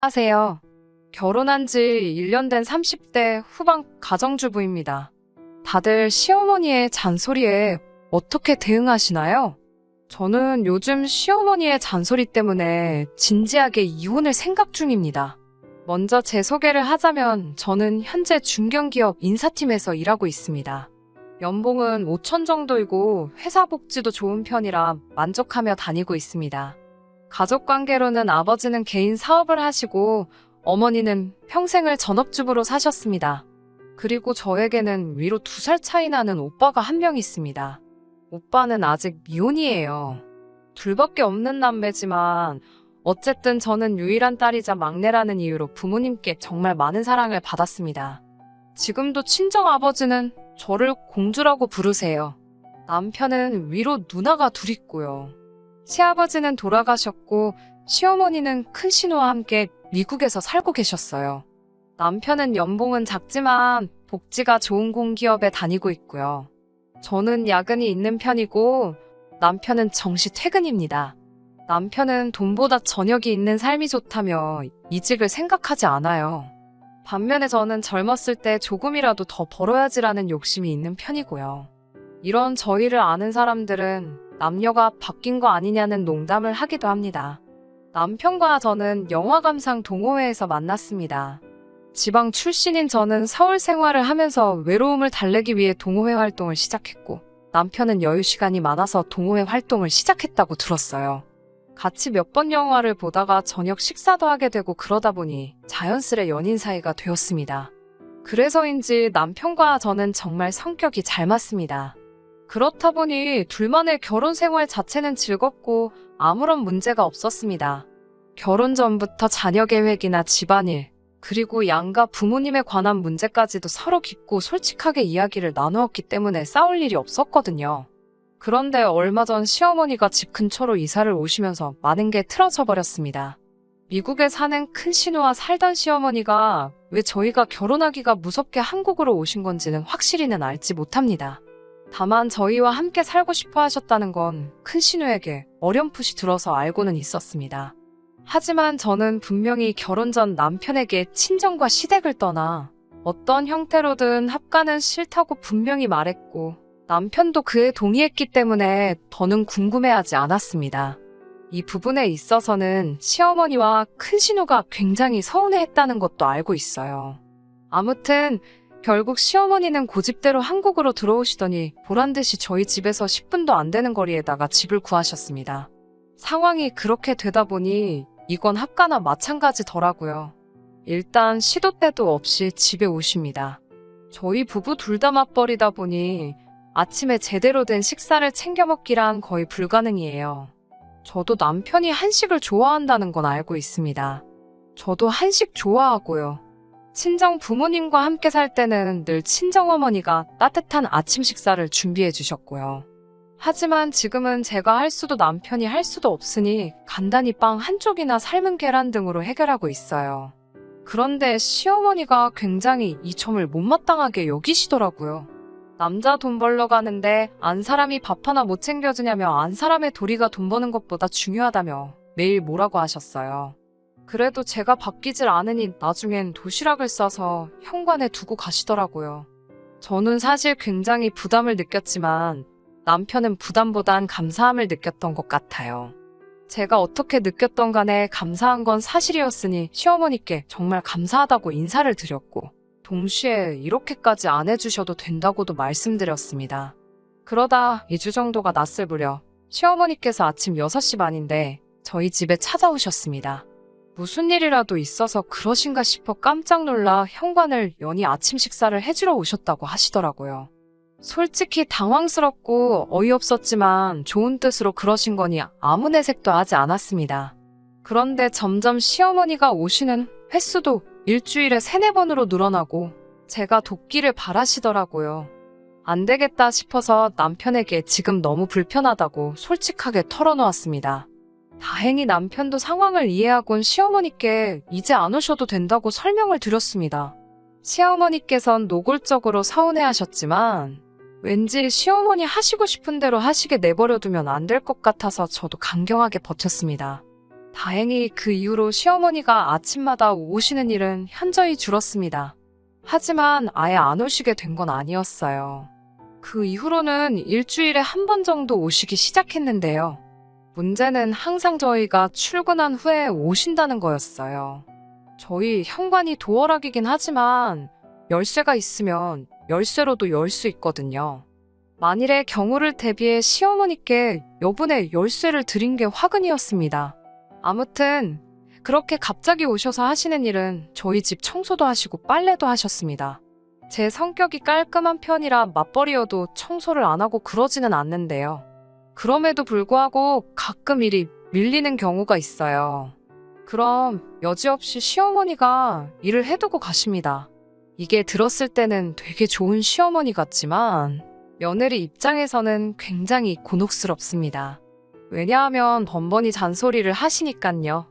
하세요. 결혼한 지 1년 된 30대 후반 가정주부입니다. 다들 시어머니의 잔소리에 어떻게 대응하시나요? 저는 요즘 시어머니의 잔소리 때문에 진지하게 이혼을 생각 중입니다. 먼저 제 소개를 하자면 저는 현재 중견기업 인사팀에서 일하고 있습니다. 연봉은 5천 정도이고 회사 복지도 좋은 편이라 만족하며 다니고 있습니다. 가족 관계로는 아버지는 개인 사업을 하시고 어머니는 평생을 전업주부로 사셨습니다. 그리고 저에게는 위로 2살 차이 나는 오빠가 한 명 있습니다. 오빠는 아직 미혼이에요. 둘밖에 없는 남매지만 어쨌든 저는 유일한 딸이자 막내라는 이유로 부모님께 정말 많은 사랑을 받았습니다. 지금도 친정아버지는 저를 공주라고 부르세요. 남편은 위로 누나가 둘 있고요. 시아버지는 돌아가셨고 시어머니는 큰 신우와 함께 미국에서 살고 계셨어요. 남편은 연봉은 작지만 복지가 좋은 공기업에 다니고 있고요. 저는 야근이 있는 편이고 남편은 정시 퇴근입니다. 남편은 돈보다 저녁이 있는 삶이 좋다며 이직을 생각하지 않아요. 반면에 저는 젊었을 때 조금이라도 더 벌어야지라는 욕심이 있는 편이고요. 이런 저희를 아는 사람들은 남녀가 바뀐 거 아니냐는 농담을 하기도 합니다. 남편과 저는 영화 감상 동호회에서 만났습니다. 지방 출신인 저는 서울 생활을 하면서 외로움을 달래기 위해 동호회 활동을 시작했고 남편은 여유 시간이 많아서 동호회 활동을 시작했다고 들었어요. 같이 몇 번 영화를 보다가 저녁 식사도 하게 되고 그러다 보니 자연스레 연인 사이가 되었습니다. 그래서인지 남편과 저는 정말 성격이 잘 맞습니다. 그렇다 보니 둘만의 결혼 생활 자체는 즐겁고 아무런 문제가 없었습니다. 결혼 전부터 자녀 계획이나 집안일, 그리고 양가 부모님에 관한 문제까지도 서로 깊고 솔직하게 이야기를 나누었기 때문에 싸울 일이 없었거든요. 그런데 얼마 전 시어머니가 집 근처로 이사를 오시면서 많은 게 틀어져 버렸습니다. 미국에 사는 큰 신우와 살던 시어머니가 왜 저희가 결혼하기가 무섭게 한국으로 오신 건지는 확실히는 알지 못합니다. 다만 저희와 함께 살고 싶어 하셨다는 건 큰 신우에게 어렴풋이 들어서 알고는 있었습니다. 하지만 저는 분명히 결혼 전 남편에게 친정과 시댁을 떠나 어떤 형태로든 합가는 싫다고 분명히 말했고 남편도 그에 동의했기 때문에 더는 궁금해하지 않았습니다. 이 부분에 있어서는 시어머니와 큰 신우가 굉장히 서운해했다는 것도 알고 있어요. 아무튼 결국 시어머니는 고집대로 한국으로 들어오시더니 보란듯이 저희 집에서 10분도 안 되는 거리에다가 집을 구하셨습니다. 상황이 그렇게 되다 보니 이건 합가나 마찬가지더라고요. 일단 시도 때도 없이 집에 오십니다. 저희 부부 둘 다 맞벌이다 보니 아침에 제대로 된 식사를 챙겨 먹기란 거의 불가능이에요. 저도 남편이 한식을 좋아한다는 건 알고 있습니다. 저도 한식 좋아하고요. 친정 부모님과 함께 살 때는 늘 친정어머니가 따뜻한 아침 식사를 준비해 주셨고요. 하지만 지금은 제가 할 수도 남편이 할 수도 없으니 간단히 빵 한 쪽이나 삶은 계란 등으로 해결하고 있어요. 그런데 시어머니가 굉장히 이 점을 못마땅하게 여기시더라고요. 남자 돈 벌러 가는데 안 사람이 밥 하나 못 챙겨주냐며 안 사람의 도리가 돈 버는 것보다 중요하다며 매일 뭐라고 하셨어요. 그래도 제가 바뀌질 않으니 나중엔 도시락을 싸서 현관에 두고 가시더라고요. 저는 사실 굉장히 부담을 느꼈지만 남편은 부담보단 감사함을 느꼈던 것 같아요. 제가 어떻게 느꼈던 간에 감사한 건 사실이었으니 시어머니께 정말 감사하다고 인사를 드렸고 동시에 이렇게까지 안 해주셔도 된다고도 말씀드렸습니다. 그러다 2주 정도가 났을 무렵 시어머니께서 아침 6시 반인데 저희 집에 찾아오셨습니다. 무슨 일이라도 있어서 그러신가 싶어 깜짝 놀라 현관을 여니 아침 식사를 해주러 오셨다고 하시더라고요. 솔직히 당황스럽고 어이없었지만 좋은 뜻으로 그러신 거니 아무 내색도 하지 않았습니다. 그런데 점점 시어머니가 오시는 횟수도 일주일에 3-4번으로 늘어나고 제가 돕기를 바라시더라고요. 안 되겠다 싶어서 남편에게 지금 너무 불편하다고 솔직하게 털어놓았습니다. 다행히 남편도 상황을 이해하곤 시어머니께 이제 안 오셔도 된다고 설명을 드렸습니다. 시어머니께선 노골적으로 서운해하셨지만 왠지 시어머니 하시고 싶은 대로 하시게 내버려두면 안 될 것 같아서 저도 강경하게 버텼습니다. 다행히 그 이후로 시어머니가 아침마다 오시는 일은 현저히 줄었습니다. 하지만 아예 안 오시게 된 건 아니었어요. 그 이후로는 일주일에 한 번 정도 오시기 시작했는데요. 문제는 항상 저희가 출근한 후에 오신다는 거였어요. 저희 현관이 도어락이긴 하지만 열쇠가 있으면 열쇠로도 열 수 있거든요. 만일의 경우를 대비해 시어머니께 여분의 열쇠를 드린 게 화근이었습니다. 아무튼 그렇게 갑자기 오셔서 하시는 일은 저희 집 청소도 하시고 빨래도 하셨습니다. 제 성격이 깔끔한 편이라 맞벌이여도 청소를 안 하고 그러지는 않는데요. 그럼에도 불구하고 가끔 일이 밀리는 경우가 있어요. 그럼 여지없이 시어머니가 일을 해두고 가십니다. 이게 들었을 때는 되게 좋은 시어머니 같지만 며느리 입장에서는 굉장히 곤혹스럽습니다. 왜냐하면 번번이 잔소리를 하시니깐요.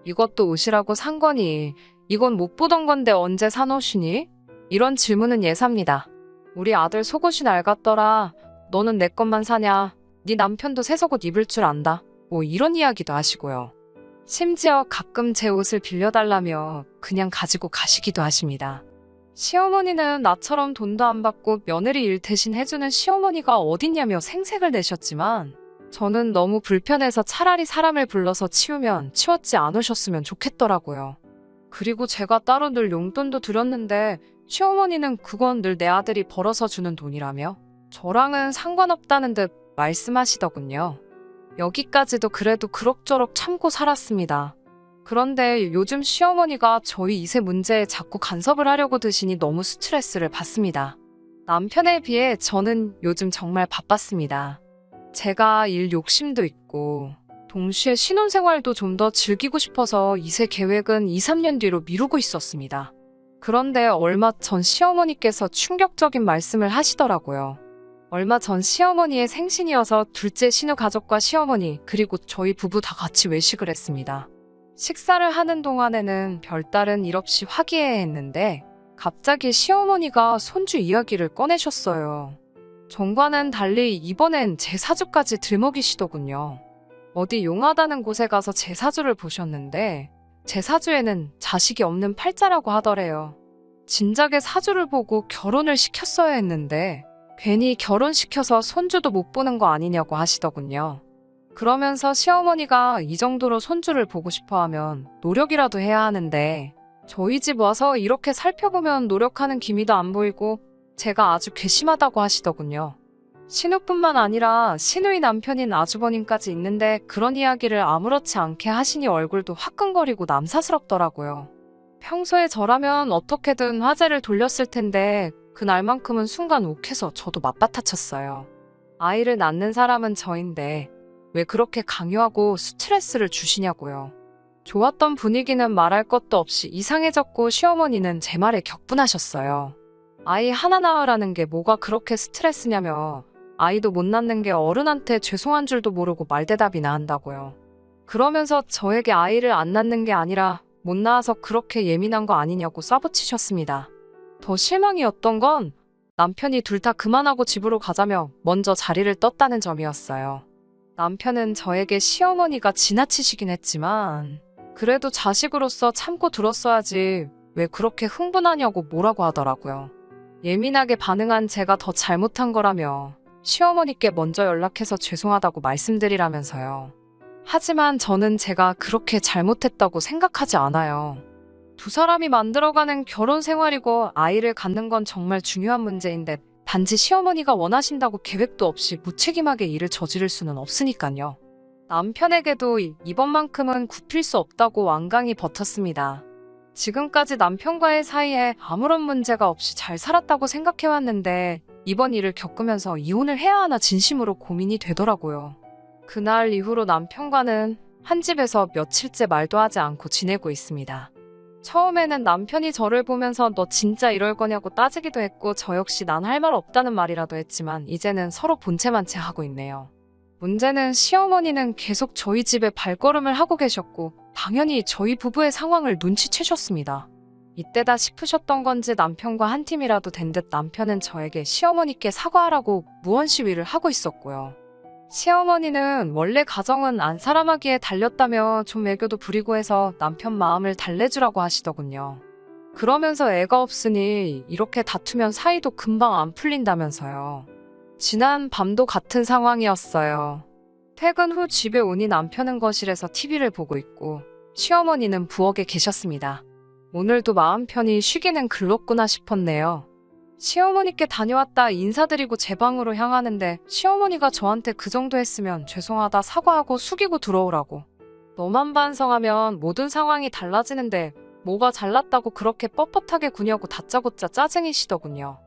이것도 옷이라고 산 거니? 이건 못 보던 건데 언제 산 옷이니? 이런 질문은 예사입니다. 우리 아들 속옷이 낡았더라. 너는 내 것만 사냐? 네 남편도 새 속옷 입을 줄 안다. 뭐 이런 이야기도 하시고요. 심지어 가끔 제 옷을 빌려달라며 그냥 가지고 가시기도 하십니다. 시어머니는 나처럼 돈도 안 받고 며느리 일 대신 해주는 시어머니가 어딨냐며 생색을 내셨지만 저는 너무 불편해서 차라리 사람을 불러서 치우면 치웠지 않으셨으면 좋겠더라고요. 그리고 제가 따로 늘 용돈도 드렸는데 시어머니는 그건 늘 내 아들이 벌어서 주는 돈이라며 저랑은 상관없다는 듯 말씀하시더군요. 여기까지도 그래도 그럭저럭 참고 살았습니다. 그런데 요즘 시어머니가 저희 2세 문제에 자꾸 간섭을 하려고 드시니 너무 스트레스를 받습니다. 남편에 비해 저는 요즘 정말 바빴습니다. 제가 일 욕심도 있고 동시에 신혼생활도 좀 더 즐기고 싶어서 2세 계획은 2, 3년 뒤로 미루고 있었습니다. 그런데 얼마 전 시어머니께서 충격적인 말씀을 하시더라고요. 얼마 전 시어머니의 생신이어서 둘째 신우 가족과 시어머니 그리고 저희 부부 다 같이 외식을 했습니다. 식사를 하는 동안에는 별다른 일 없이 화기애애했는데 갑자기 시어머니가 손주 이야기를 꺼내셨어요. 전과는 달리 이번엔 제 사주까지 들먹이시더군요. 어디 용하다는 곳에 가서 제 사주를 보셨는데 제 사주에는 자식이 없는 팔자라고 하더래요. 진작에 사주를 보고 결혼을 시켰어야 했는데 괜히 결혼시켜서 손주도 못 보는 거 아니냐고 하시더군요. 그러면서 시어머니가 이 정도로 손주를 보고 싶어 하면 노력이라도 해야 하는데 저희 집 와서 이렇게 살펴보면 노력하는 기미도 안 보이고 제가 아주 괘씸하다고 하시더군요. 신우뿐만 아니라 신우의 남편인 아주버님까지 있는데 그런 이야기를 아무렇지 않게 하시니 얼굴도 화끈거리고 남사스럽더라고요. 평소에 저라면 어떻게든 화제를 돌렸을 텐데 그날만큼은 순간 욱해서 저도 맞받아쳤어요. 아이를 낳는 사람은 저인데 왜 그렇게 강요하고 스트레스를 주시냐고요. 좋았던 분위기는 말할 것도 없이 이상해졌고 시어머니는 제 말에 격분하셨어요. 아이 하나 낳으라는 게 뭐가 그렇게 스트레스냐며 아이도 못 낳는 게 어른한테 죄송한 줄도 모르고 말대답이나 한다고요. 그러면서 저에게 아이를 안 낳는 게 아니라 못 낳아서 그렇게 예민한 거 아니냐고 쏴붙이셨습니다. 더 실망이었던 건 남편이 둘 다 그만하고 집으로 가자며 먼저 자리를 떴다는 점이었어요. 남편은 저에게 시어머니가 지나치시긴 했지만 그래도 자식으로서 참고 들었어야지 왜 그렇게 흥분하냐고 뭐라고 하더라고요. 예민하게 반응한 제가 더 잘못한 거라며 시어머니께 먼저 연락해서 죄송하다고 말씀드리라면서요. 하지만 저는 제가 그렇게 잘못했다고 생각하지 않아요. 두 사람이 만들어가는 결혼 생활이고 아이를 갖는 건 정말 중요한 문제인데 단지 시어머니가 원하신다고 계획도 없이 무책임하게 일을 저지를 수는 없으니까요. 남편에게도 이번만큼은 굽힐 수 없다고 완강히 버텼습니다. 지금까지 남편과의 사이에 아무런 문제가 없이 잘 살았다고 생각해왔는데 이번 일을 겪으면서 이혼을 해야 하나 진심으로 고민이 되더라고요. 그날 이후로 남편과는 한 집에서 며칠째 말도 하지 않고 지내고 있습니다. 처음에는 남편이 저를 보면서 너 진짜 이럴 거냐고 따지기도 했고 저 역시 난 할 말 없다는 말이라도 했지만 이제는 서로 본체만 채 하고 있네요. 문제는 시어머니는 계속 저희 집에 발걸음을 하고 계셨고 당연히 저희 부부의 상황을 눈치채셨습니다. 이때다 싶으셨던 건지 남편과 한 팀이라도 된 듯 남편은 저에게 시어머니께 사과하라고 무언 시위를 하고 있었고요. 시어머니는 원래 가정은 안 사람하기에 달렸다며 좀 애교도 부리고 해서 남편 마음을 달래주라고 하시더군요. 그러면서 애가 없으니 이렇게 다투면 사이도 금방 안 풀린다면서요. 지난 밤도 같은 상황이었어요. 퇴근 후 집에 오니 남편은 거실에서 TV를 보고 있고 시어머니는 부엌에 계셨습니다. 오늘도 마음 편히 쉬기는 글렀구나 싶었네요. 시어머니께 다녀왔다 인사드리고 제 방으로 향하는데 시어머니가 저한테 그 정도 했으면 죄송하다 사과하고 숙이고 들어오라고. 너만 반성하면 모든 상황이 달라지는데 뭐가 잘났다고 그렇게 뻣뻣하게 구냐고 다짜고짜 짜증이시더군요.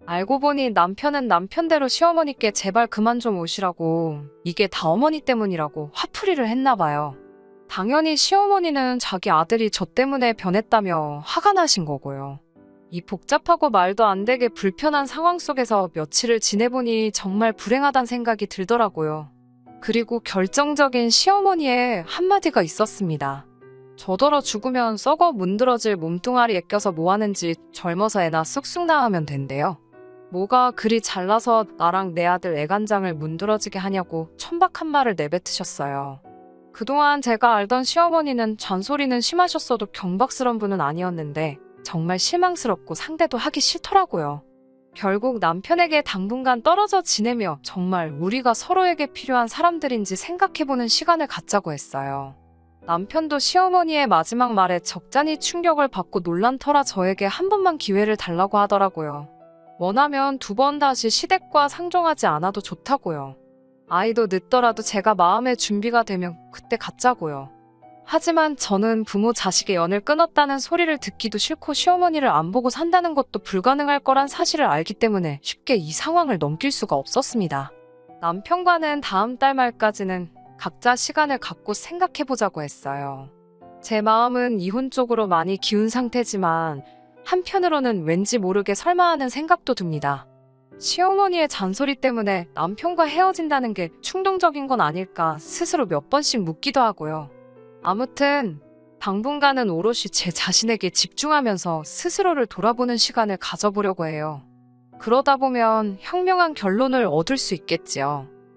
알고 보니 남편은 남편대로 시어머니께 제발 그만 좀 오시라고, 이게 다 어머니 때문이라고 화풀이를 했나 봐요. 당연히 시어머니는 자기 아들이 저 때문에 변했다며 화가 나신 거고요. 이 복잡하고 말도 안 되게 불편한 상황 속에서 며칠을 지내보니 정말 불행하단 생각이 들더라고요. 그리고 결정적인 시어머니의 한마디가 있었습니다. 저더러 죽으면 썩어 문드러질 몸뚱아리에 껴서 뭐하는지 젊어서 애나 쑥쑥 낳으면 된대요. 뭐가 그리 잘나서 나랑 내 아들 애간장을 문드러지게 하냐고 천박한 말을 내뱉으셨어요. 그동안 제가 알던 시어머니는 잔소리는 심하셨어도 경박스런 분은 아니었는데 정말 실망스럽고 상대도 하기 싫더라고요. 결국 남편에게 당분간 떨어져 지내며 정말 우리가 서로에게 필요한 사람들인지 생각해보는 시간을 갖자고 했어요. 남편도 시어머니의 마지막 말에 적잖이 충격을 받고 놀란 터라 저에게 한 번만 기회를 달라고 하더라고요. 원하면 2번 다시 시댁과 상종하지 않아도 좋다고요. 아이도 늦더라도 제가 마음의 준비가 되면 그때 갖자고요. 하지만 저는 부모 자식의 연을 끊었다는 소리를 듣기도 싫고 시어머니를 안 보고 산다는 것도 불가능할 거란 사실을 알기 때문에 쉽게 이 상황을 넘길 수가 없었습니다. 남편과는 다음 달 말까지는 각자 시간을 갖고 생각해보자고 했어요. 제 마음은 이혼 쪽으로 많이 기운 상태지만 한편으로는 왠지 모르게 설마 하는 생각도 듭니다. 시어머니의 잔소리 때문에 남편과 헤어진다는 게 충동적인 건 아닐까 스스로 몇 번씩 묻기도 하고요. 아무튼 당분간은 오롯이 제 자신에게 집중하면서 스스로를 돌아보는 시간을 가져보려고 해요. 그러다 보면 현명한 결론을 얻을 수 있겠지요.